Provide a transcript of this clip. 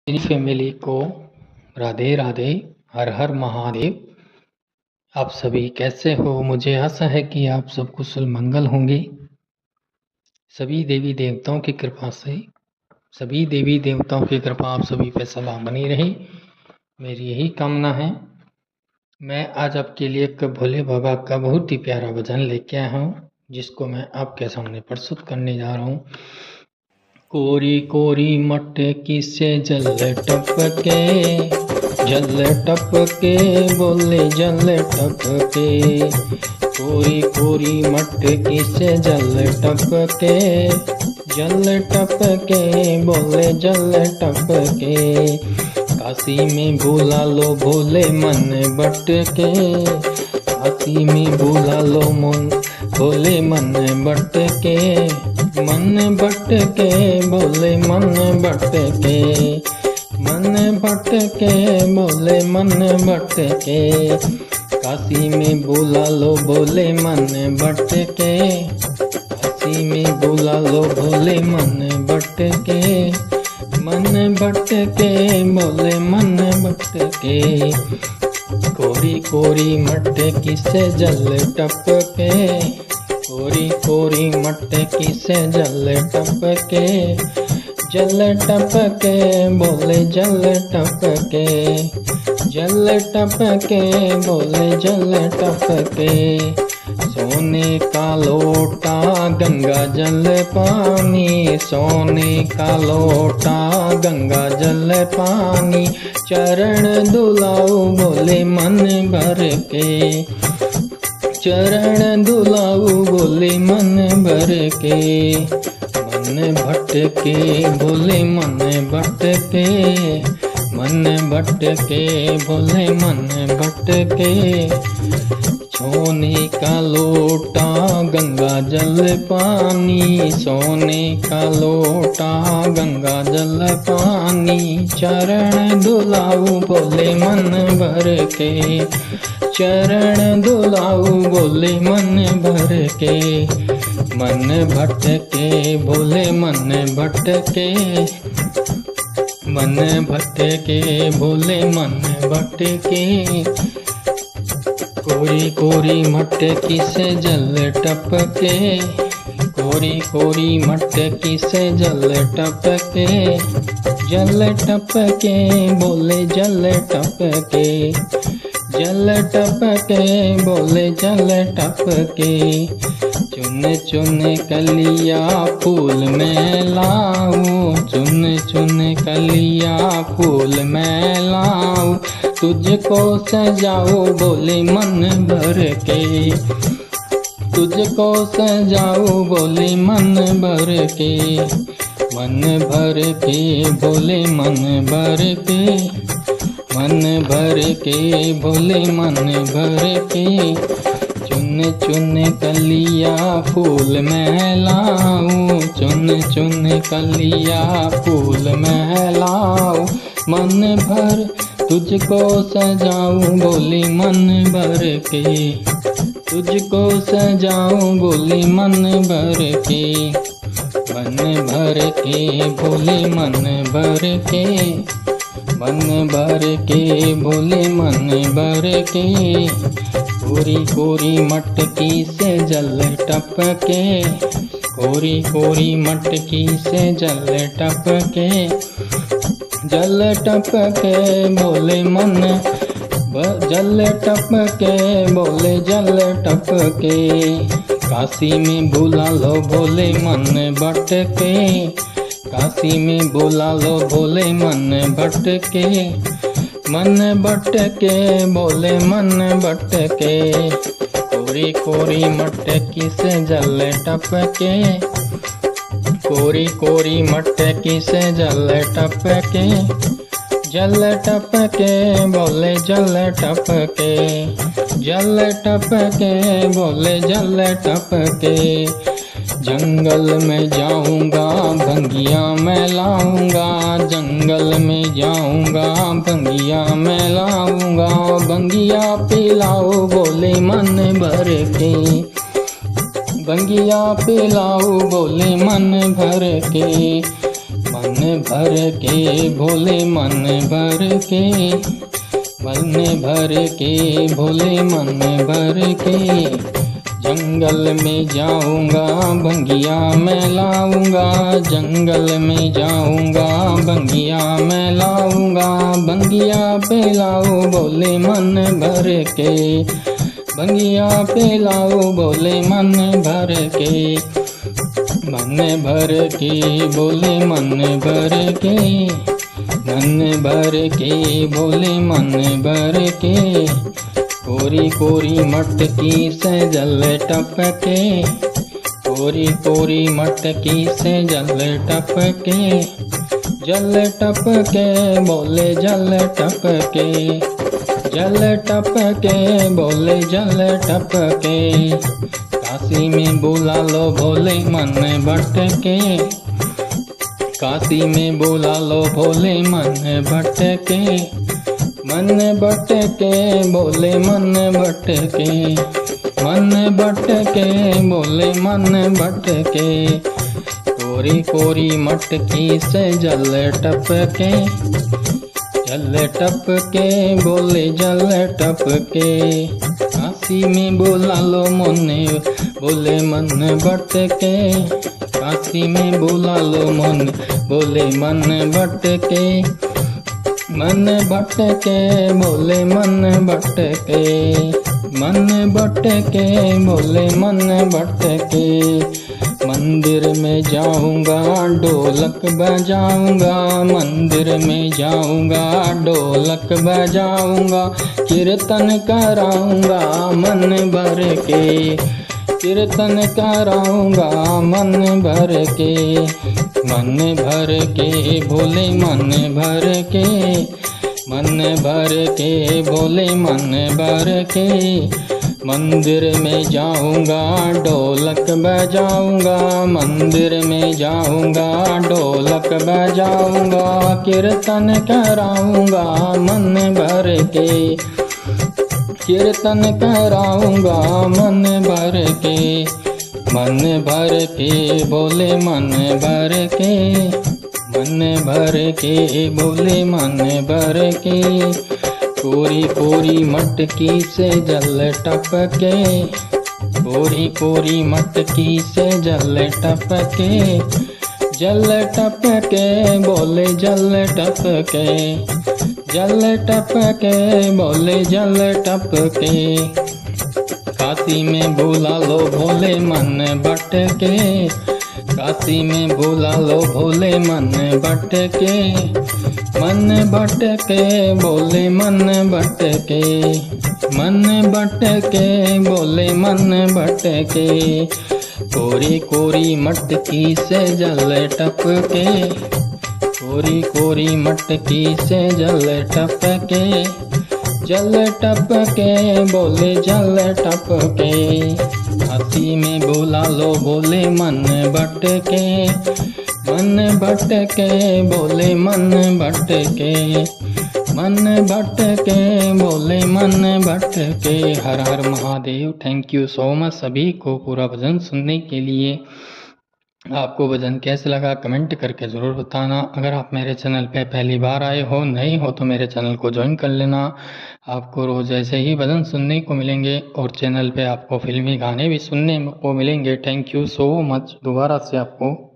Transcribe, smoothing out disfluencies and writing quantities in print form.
मेरी फैमिली को राधे राधे। हर हर महादेव। आप सभी कैसे हो? मुझे आशा है कि आप सब कुशल मंगल होंगे। सभी देवी देवताओं की कृपा से आप सभी पे सदा बनी रहे, मेरी यही कामना है। मैं आज आपके लिए एक भोले बाबा का बहुत ही प्यारा भजन लेके आया हूँ, जिसको मैं आपके सामने प्रस्तुत करने जा रहा हूँ। कोरी कोरी मटकी से जल टपके बोले जल टपके। कोरी कोरी मटकी से जल टपके बोले जल टपके। काशी में बुला लो भोले मन बटके, काशी में बुला लो भोले मन बटके। मन भटके बोले मन भटके, मन भटके बोले मन भटके। काशी में बुला लो भोले मन भटके, काशी में बुला लो भोले मन भटके। मन भटके बोले मन भटके। कोरी कोरी मटकी से जल टपके, कोरी कोरी मटकी से जल टपके बोले जल टपके, जल टपके बोले जल टपके। सोने का लोटा गंगा जल पानी, सोने का लोटा गंगा जल पानी। चरण धुलाओ बोले मन भर के, चरण धुलाओ बोले मन भर के। मन भटके बोले मन भटके, मन भटके बोले मन भटके। सोने का लोटा गंगा जल पानी, सोने का लोटा गंगा जल पानी। चरण धुलाओ बोले मन भर के, चरण धुलाओ बोले मन भर के। मन भटके बोले मन भटके, मन भटके बोले मन भटके। कोरी कोरी मटकी से जल टपके, कोरी कोरी मटकी से जल टपके, जल टपके बोले जल टपके, जल टपके बोले जल टपके। चुन चुन कलिया फूल में लाऊं, चुन चुन कलिया फूल में लाऊं। तुझको सजाओ बोले मन भर के, तुझको सजाओ बोले मन भर के। मन भर के बोले मन भर के, मन भर के बोले मन भर के। चुन चुन कलिया फूल में लाऊं, चुन चुन कलिया फूल में लाऊं। मन भर तुझको सजाऊं बोली मन भर के, तुझको सजाऊं बोली मन भर के। मन भर के बोले मन भर के, मन भर के बोले मन भर के। कोरी कोरी मटकी से जल टपके, कोरी कोरी मटकी से जल टपके, जल टपके बोले मन जल टपके बोले जल टपके। काशी में बुला लो भोले मन भटके, काशी में बुला लो भोले मन भटके। मन भटके बोले मन भटके। कोरी कोरी मटकी से जल टपके, कोरी कोरी मटकी से जल टपके, जल टपके बोले जल टपके, जल टपके बोले जल टपके। जंगल में जाऊंगा भंगिया मैं लाऊंगा, जंगल में जाऊंगा भंगिया मैं लाऊंगा। भंगिया पिलाओ बोले मन भर के, भंगिया पिलाओ बोले मन भर के। मन भर के भोले मन भर के, मन भर के भोले मन भर के। जंगल में जाऊंगा बंगिया मैं लाऊंगा, जंगल में जाऊंगा बंगिया मैं लाऊंगा। बंगिया पे लाओ भोले मन भर के, बंगिया पे लाओ भोले मन भर के। मन भर के भोले मन भर के, मन भर के भोले मन भर के। कोरी कोरी मटकी से जल टपके, कोरी कोरी मटकी से जल टपके। जल टपके बोले जल टपके, जल टपके बोले जल टपके। काशी में बुला लो भोले मन भटके, काशी में बुला लो भोले मन भटके। मन भटके बोले मन भटके, मन भटके बोले मन भटके। कोरी कोरी मटकी से जल टपके, जल टपके बोले जल टपके। काशी में बुला लो मोने बोले मन भटके, काशी में बुला लो मन बोले मन भटके। मन भटके बोले मन भटके, मन भटके बोले मन भटके। मंदिर में जाऊंगा ढोलक बजाऊंगा, मंदिर में जाऊंगा ढोलक बजाऊंगा। कीर्तन कराऊंगा मन भर के, कीर्तन कराऊंगा मन भर के। मन भर के भोले मन भर के, मन भर के भोले मन भर के। मंदिर में जाऊंगा ढोलक बजाऊंगा, मंदिर में जाऊंगा ढोलक बजाऊंगा। कीर्तन कराऊंगा मन भर के, कीर्तन कराऊंगा मन भर के। मन भर के बोले मन भर के, मन भर के बोले मन भर के। कोरी कोरी मटकी से जल टपके, कोरी कोरी मटकी से जल टपके। जल टपके बोले जल टपके, जल टपके बोले जल टपके। काशी में बुला लो भोले मन भटके, काशी में बुला लो भोले मन भटके। मन भटके बोले मन भटके, मन भटके बोले मन भटके। कोरी कोरी मटकी से जल टपके, कोरी कोरी मटकी से जल टपके। जल टपके बोले जल टपके। काशी में बुला लो भोले मन भटके, मन भटके बोले मन भटके, मन भटके बोले मन भटके। हर हर Mahadev. Thank you so much सभी को पूरा भजन सुनने के लिए। आपको भजन कैसे लगा कमेंट करके ज़रूर बताना। अगर आप मेरे चैनल पे पहली बार आए हो, नए हो तो मेरे चैनल को ज्वाइन कर लेना। आपको रोज़ ऐसे ही भजन सुनने को मिलेंगे और चैनल पे आपको फिल्मी गाने भी सुनने को मिलेंगे। थैंक यू सो मच दोबारा से आपको